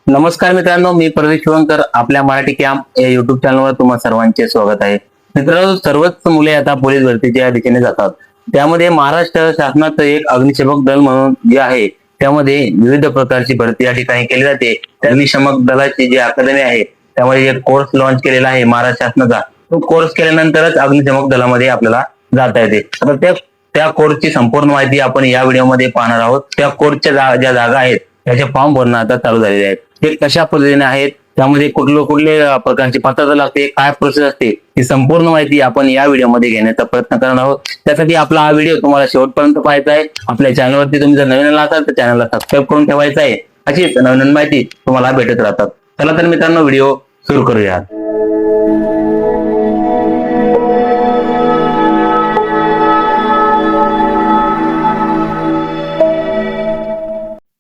नमस्कार मित्रांनो, मी प्रवेश शिवणकर. आपल्या मराठी कॅम्प या युट्यूब चॅनलवर तुम्हा सर्वांचे स्वागत आहे. मित्रांनो, सर्वच मुले आता पोलीस भरतीच्या दिशेने जातात. त्यामध्ये महाराष्ट्र शासनाचं एक अग्निशमक दल म्हणून जे आहे, त्यामध्ये विविध प्रकारची भरती या ठिकाणी केली जाते. त्या अग्निशमक दलाची जी अकादमी आहे, त्यामध्ये एक कोर्स लॉन्च केलेला आहे महाराष्ट्र शासनाचा. तो कोर्स केल्यानंतरच अग्निशमक दलामध्ये आपल्याला जाता येते. आता त्या कोर्सची संपूर्ण माहिती आपण या व्हिडिओमध्ये पाहणार आहोत. त्या कोर्सच्या ज्या जागा आहेत त्याचे फॉर्म भरणं आता चालू झालेले आहेत. ते कशा पद्धतीने आहेत, त्यामध्ये कुठले प्रकारची पात्रता लागते, काय प्रोसेस असते, ही संपूर्ण माहिती आपण या व्हिडिओमध्ये घेण्याचा प्रयत्न करणार आहोत. त्यासाठी आपला हा व्हिडिओ तुम्हाला शेवटपर्यंत पाहायचा आहे. आपल्या चॅनलवरती तुम्ही जर नवीन असाल तर चॅनलला सबस्क्राईब करून ठेवायचं आहे. अशीच नवीन माहिती तुम्हाला भेटत राहतात. चला तर मित्रांनो, व्हिडिओ सुरू करूया.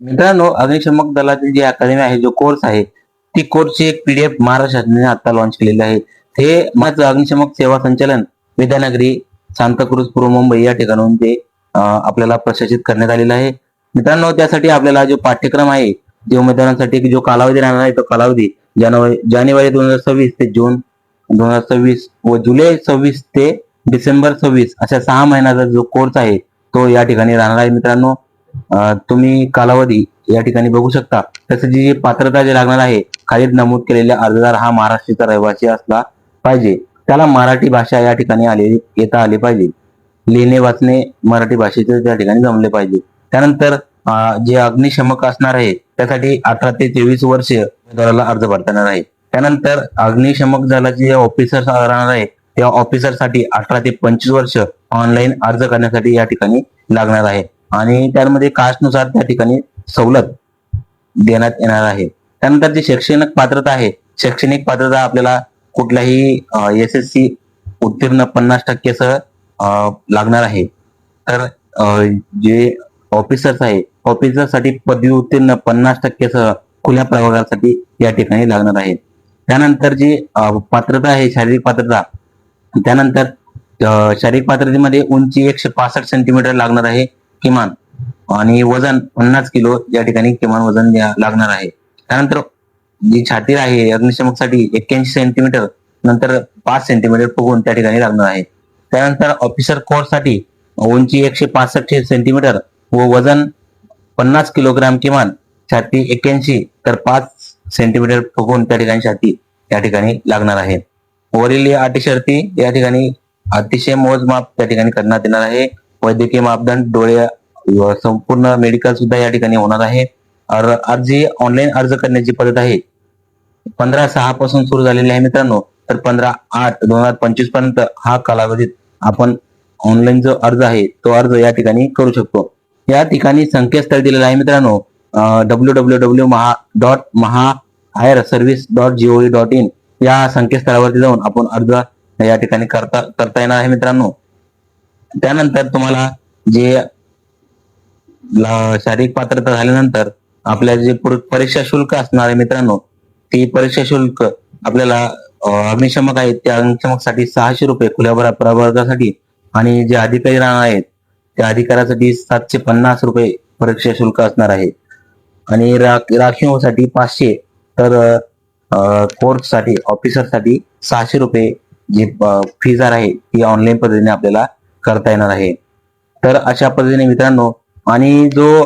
मित्रांनो, अग्निशमक दलाची जी अकादमी आहे, जो कोर्स आहे, ती कोर्सची एक पीडीएफ महाराष्ट्र शासनाने आता लॉन्च केलेली आहे. हे माझं अग्निशमक सेवा संचालन विद्यानगरी, सांताक्रूज, पूर्व मुंबई या ठिकाणाहून ते आपल्याला प्रशासित करण्यात आलेलं आहे. मित्रांनो, त्यासाठी आपल्याला जो पाठ्यक्रम आहे, जे उमेदवारांसाठी जो कालावधी राहणार आहे, तो कालावधी जानेवारी 2026 ते जून 2026 व जुलै 26 ते डिसेंबर 26 अशा 6 महिन्याचा जो कोर्स आहे, तो या ठिकाणी राहणार आहे. मित्रांनो, तुम्ही कालावधी या ठिकाणी बघू शकता. तसं जी पात्रता जे लागणार आहे, खाली नमूद केलेल्या अर्जदार हा महाराष्ट्राचा रहिवासी असला पाहिजे. त्याला मराठी भाषा या ठिकाणी येता आली पाहिजे. लिहिणे वाचणे मराठी भाषेचे त्या ठिकाणी जमले पाहिजे. त्यानंतर जे अग्निशमक असणार आहे, त्यासाठी 18 ते 23 वर्ष उमेदवाराला अर्ज भरता येणार आहे. त्यानंतर अग्निशमक दलाचे जे ऑफिसर राहणार आहे, त्या ऑफिसरसाठी 18 ते 25 वर्ष ऑनलाईन अर्ज करण्यासाठी या ठिकाणी लागणार आहे. आणि त्यामध्ये कास्टनुसार त्या ठिकाणी सवलत देण्यात येणार आहे. त्यानंतर जी शैक्षणिक पात्रता आहे, शैक्षणिक पात्रता आपल्याला कुठल्याही SSC उत्तीर्ण 50% सह लागणार आहे. तर जे ऑफिसर्स आहे, ऑफिसरसाठी पदवी उत्तीर्ण 50% सह खुल्या प्रवर्गासाठी या ठिकाणी लागणार आहे. त्यानंतर जी पात्रता आहे, शारीरिक पात्रता, त्यानंतर शारीरिक पात्रतेमध्ये उंची 165 सेंटीमीटर लागणार आहे किमान, आणि वजन 50 किलो या ठिकाणी किमान वजन लागणार आहे. त्यानंतर जी छाती आहे अग्निशमकसाठी 81 सेंटीमीटर नंतर 5 सेंटीमीटर फुगून त्या ठिकाणी लागणार आहे. त्यानंतर ऑफिसर कोर्ससाठी उंची 165 सेंटीमीटर व वजन 50 किलोग्राम किमान, छाती 81 तर 5 सेंटीमीटर फुगून त्या ठिकाणी छाती या ठिकाणी लागणार आहे. वरील या अटी शर्ती या ठिकाणी अतिशय मोजमाप त्या ठिकाणी करण्यात येणार आहे. वैद्यकीय मापदंड, डोळे, संपूर्ण मेडिकल सुद्धा या ठिकाणी होणार आहे. ऑनलाईन अर्ज करण्याची पद्धत आहे 15/6 पासून सुरू झालेली आहे मित्रांनो. तर 15/8/2025 पर्यंत हा कालावधीत आपण ऑनलाईन जो अर्ज आहे, तो अर्ज या ठिकाणी करू शकतो. या ठिकाणी संकेतस्थळ दिलेलं आहे मित्रांनो, www.mahahireservice.gov.in या संकेतस्थळावरती जाऊन आपण अर्ज या ठिकाणी करता येणार आहे मित्रांनो. त्यानंतर तुम्हाला जे शारीरिक पात्रता झाल्यानंतर आपल्या जे परीक्षा शुल्क असणार आहे मित्रांनो, ती परीक्षा शुल्क आपल्याला अग्निशमक आहेत त्या अग्निशमकसाठी 600 रुपये खुल्या प्रवर्गासाठी, आणि जे अधिकारी राहणार आहेत त्या अधिकाऱ्यासाठी 750 रुपये परीक्षा शुल्क असणार आहे. आणि राखीवसाठी 500, तर कोर्ससाठी ऑफिसरसाठी 600 रुपये जी फीज आहे ती ऑनलाईन पद्धतीने आपल्याला करता येणार आहे. तर अशा पद्धतीने मित्रांनो, आणि जो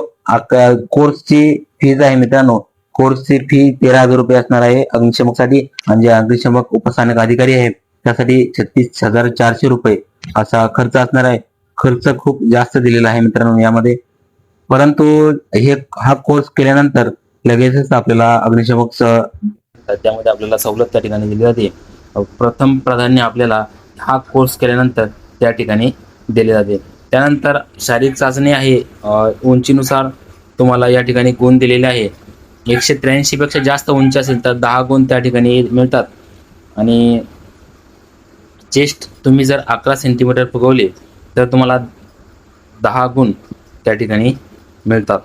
कोर्सची फीज आहे मित्रांनो, कोर्सची फी 13,000 रुपये असणार आहे अग्निशमकसाठी, आणि जे अग्निशमक उपस्थानिक अधिकारी आहेत त्यासाठी 36,400 रुपये असा खर्च असणार आहे. खर्च खूप जास्त दिलेला आहे मित्रांनो यामध्ये. परंतु हा कोर्स केल्यानंतर लगेचच आपल्याला अग्निशमक त्यामध्ये आपल्याला सवलत त्या ठिकाणी दिली जाते. प्रथम प्राधान्य आपल्याला हा कोर्स केल्यानंतर त्या ठिकाणी दिले जाते. त्यानंतर शारीरिक चाचणी आहे, उंचीनुसार तुम्हाला या ठिकाणी गुण दिलेले आहे. 183 पेक्षा जास्त उंची असेल तर 10 गुण त्या ठिकाणी मिळतात. आणि चेस्ट तुम्ही जर 11 सेंटीमीटर फुगवले तर तुम्हाला 10 गुण त्या ठिकाणी मिळतात.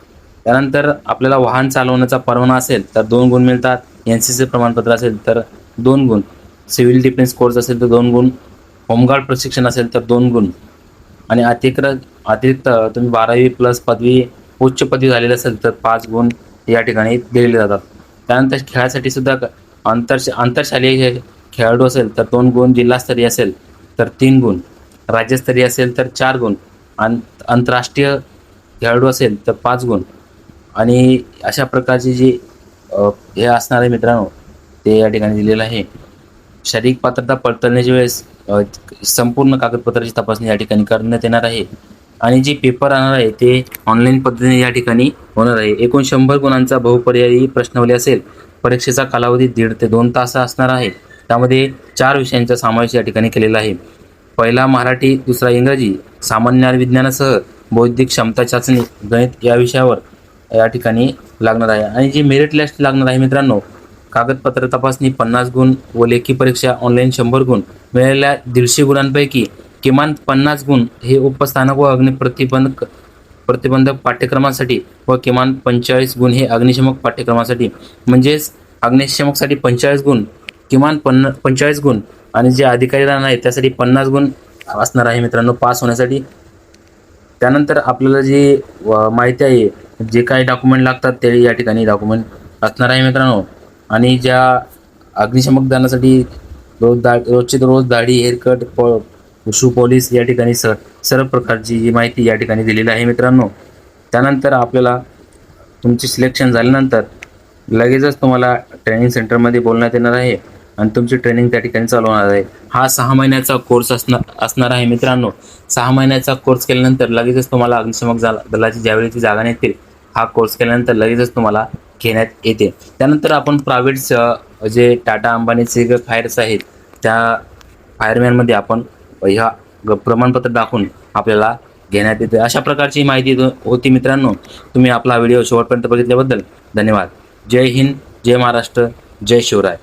त्यानंतर आपल्याला वाहन चालवण्याचा परवाना असेल तर 2 गुण मिळतात. NCC प्रमाणपत्र असेल तर 2 गुण, सिव्हिल डिफेन्स कोर्स असेल तर 2 गुण, होमगार्ड प्रशिक्षण असेल तर 2 गुण, आणि अतिरिक्त तुम्ही 12वी प्लस पदवी उच्च पदवी झालेली असेल तर 5 गुण या ठिकाणी दिलेले जातात. त्यानंतर खेळासाठी सुद्धा आंतरशालेय खेळाडू असेल तर 2 गुण, जिल्हास्तरीय असेल तर 3 गुण, राज्यस्तरीय असेल तर 4 गुण, आंतरराष्ट्रीय खेळाडू असेल तर 5 गुण आणि अशा प्रकारची जी हे असणार आहे मित्रांनो, ते या ठिकाणी दिलेलं आहे. शारीरिक पात्रता पडताळण्याच्या वेळेस संपूर्ण कागदपत्राची तपासणी या ठिकाणी करण्यात येणार आहे आणि जे पेपर राहणार आहे ते ऑनलाईन पद्धतीने या ठिकाणी होणार आहे. एकूण 100 गुणांचा बहुपर्यायी प्रश्नावली असेल. परीक्षेचा कालावधी 1.5 ते 2 तास असणार आहे. त्यामध्ये 4 विषयांचा समावेश या ठिकाणी केलेला आहे. पहिला मराठी, दुसरा इंग्रजी, सामान्य ज्ञान विज्ञानासह बौद्धिक क्षमता चाचणी, गणित या विषयावर या ठिकाणी लागणार आहे. आणि जी मेरिट लिस्ट लागणार आहे मित्रांनो, कागदपत्र तपासणी 50 गुण व लेखी परीक्षा ऑनलाईन 100 गुण. मिळालेल्या 150 गुणांपैकी किमान 50 गुण हे उपस्थानक व प्रतिबंधक पाठ्यक्रमासाठी व किमान 45 गुण हे अग्निशमक पाठ्यक्रमासाठी. म्हणजेच अग्निशमकसाठी 45 गुण, किमान 45 गुण आणि जे अधिकारी राहणार आहेत त्यासाठी 50 गुण असणार आहे मित्रांनो पास होण्यासाठी. त्यानंतर आपल्याला जी माहिती आहे, जे काही डॉक्युमेंट लागतात ते या ठिकाणी डॉक्युमेंट असणार आहे मित्रांनो. आणि ज्या अग्निशमक दलासाठी रोजची रोज दाढी, हेअरकट, शू पॉलिश या ठिकाणी सर्व प्रकारची जी माहिती या ठिकाणी दिलेली आहे मित्रांनो. त्यानंतर आपल्याला तुमचे सिलेक्शन झाल्यानंतर लगेचच तुम्हाला ट्रेनिंग सेंटरमध्ये बोलण्यात येणार आहे आणि तुमची ट्रेनिंग त्या ठिकाणी चालू होणार आहे. हा 6 महिन्याचा कोर्स असणार आहे मित्रांनो. 6 महिन्याचा कोर्स केल्यानंतर लगेचच तुम्हाला अग्निशमक दलाची ज्यावेळी जागा निघतील, हा कोर्स केल्यानंतर लगेचच तुम्हाला घेण्यात येते. त्यानंतर आपण प्रायव्हेट जे टाटा अंबानीचे फायर्स आहेत त्या फायरमॅनमध्ये आपण ह्या प्रमाणपत्र दाखवून आपल्याला घेण्यात येते. अशा प्रकारची माहिती होती मित्रांनो. तुम्ही आपला व्हिडिओ शेवटपर्यंत बघितल्याबद्दल धन्यवाद. जय हिंद, जय महाराष्ट्र, जय शिवराय.